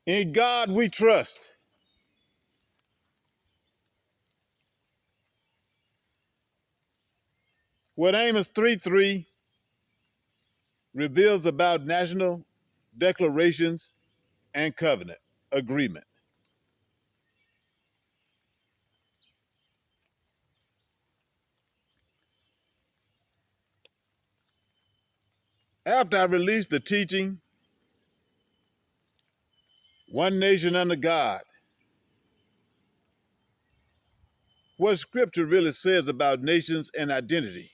In God we trust. What Amos 3:3 reveals about national declarations and covenant agreement. After I released the teaching, One Nation Under God, what scripture really says about nations and identity,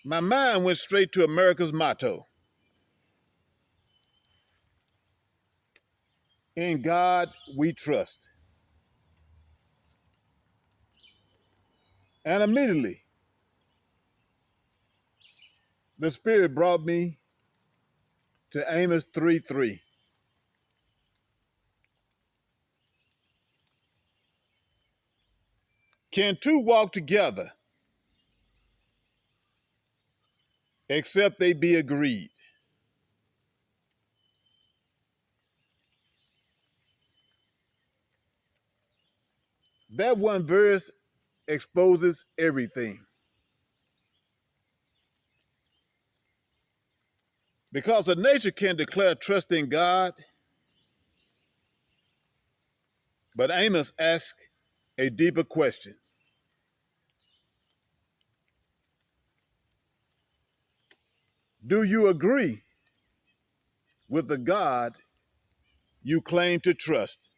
my mind went straight to America's motto: in God we trust. And immediately, the Spirit brought me to Amos 3:3. Can two walk together except they be agreed? That one verse exposes everything. Because a nation can declare trust in God, but Amos asks a deeper question. Do you agree with the God you claim to trust?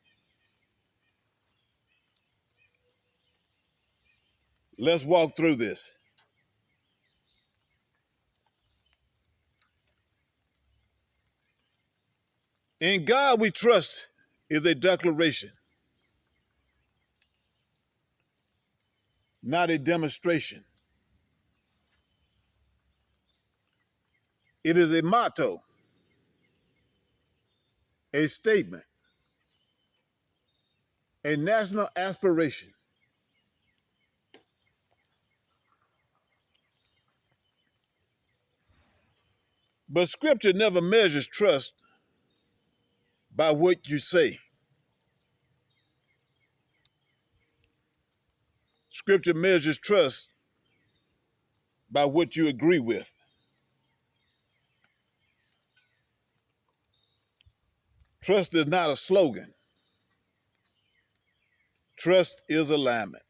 Let's walk through this. In God we trust is a declaration, not a demonstration. It is a motto, a statement, a national aspiration. But scripture never measures trust by what you say. Scripture measures trust by what you agree with. Trust is not a slogan. Trust is alignment.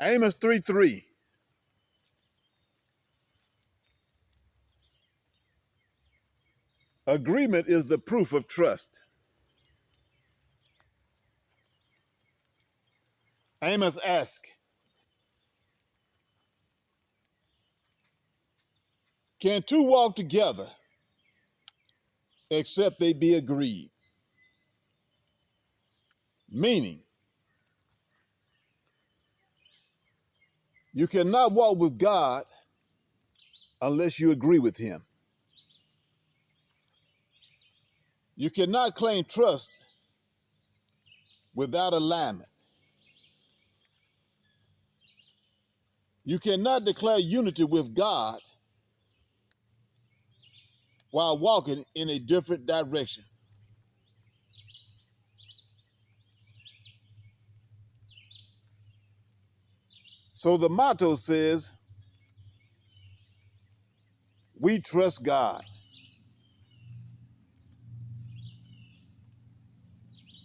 Amos 3:3. Agreement is the proof of trust. Amos asks, can two walk together except they be agreed? Meaning, you cannot walk with God unless you agree with him. You cannot claim trust without alignment. You cannot declare unity with God while walking in a different direction. So the motto says, we trust God.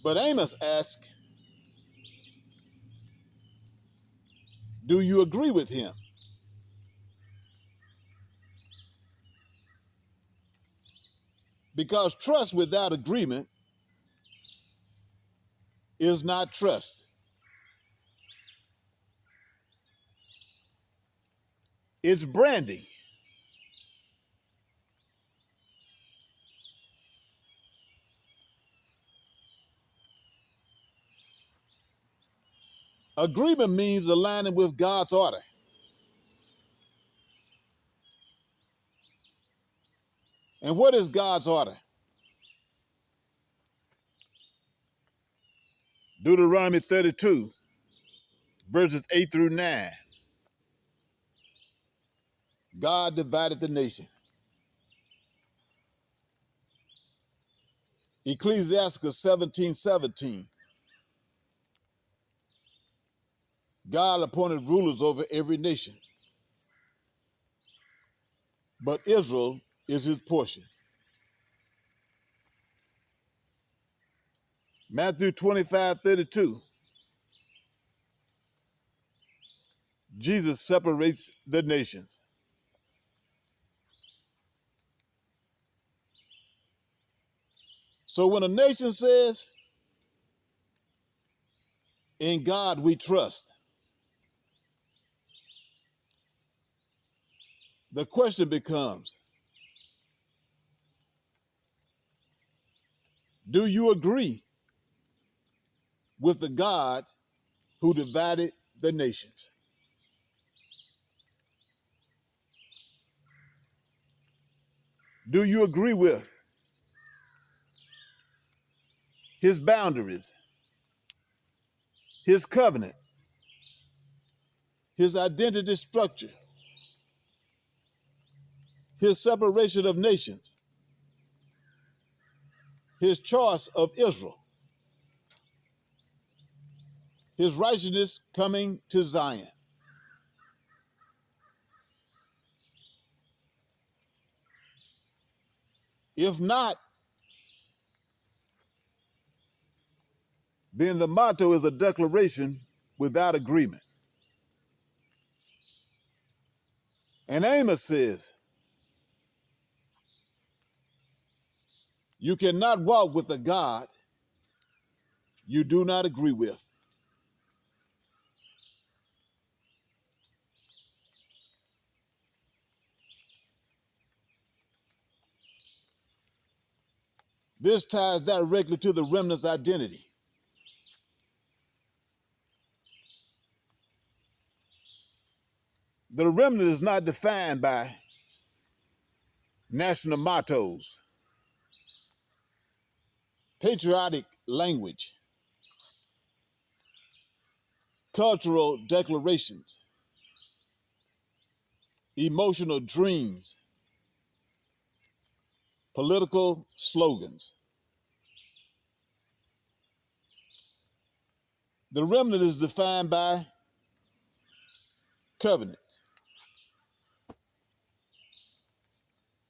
But Amos asks, do you agree with him? Because trust without agreement is not trust. It's branding. Agreement means aligning with God's order. And what is God's order? Deuteronomy 32, verses 8 through 9. God divided the nation. Ecclesiasticus 17:17. God appointed rulers over every nation, but Israel is his portion. Matthew 25:32. Jesus separates the nations. So when a nation says, "In God we trust," the question becomes, do you agree with the God who divided the nations? Do you agree with his boundaries, his covenant, his identity structure, his separation of nations, his choice of Israel, his righteousness coming to Zion? If not, then the motto is a declaration without agreement. And Amos says, you cannot walk with a God you do not agree with. This ties directly to the remnant's identity. The remnant is not defined by national mottos, patriotic language, cultural declarations, emotional dreams, political slogans. The remnant is defined by covenant,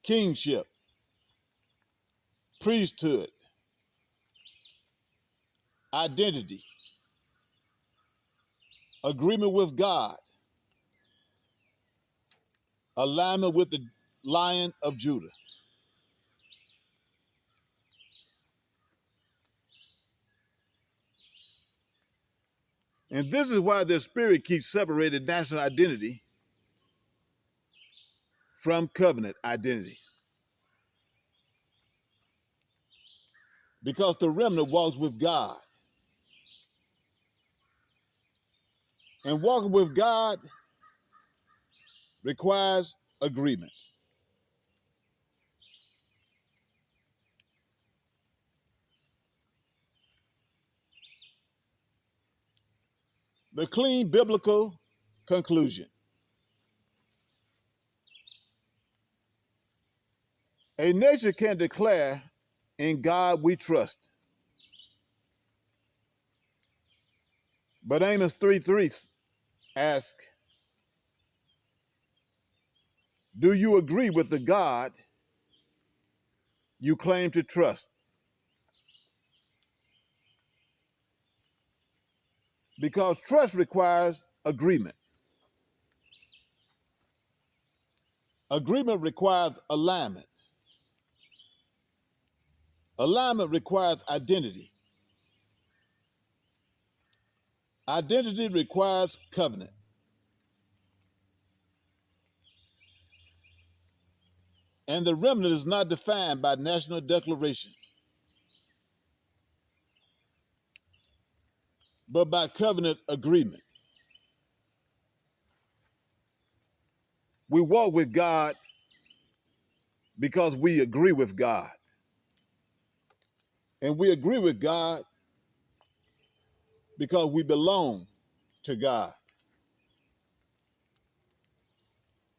kingship, priesthood, identity, agreement with God, alignment with the Lion of Judah. And this is why their spirit keeps separating national identity from covenant identity. Because the remnant walks with God. And walking with God requires agreement. The clean biblical conclusion. A nation can declare, "In God we trust." But Amos 3:3 asks, do you agree with the God you claim to trust? Because trust requires agreement. Agreement requires alignment. Alignment requires identity. Identity requires covenant. And the remnant is not defined by national declarations, but by covenant agreement. We walk with God because we agree with God. And we agree with God because we belong to God.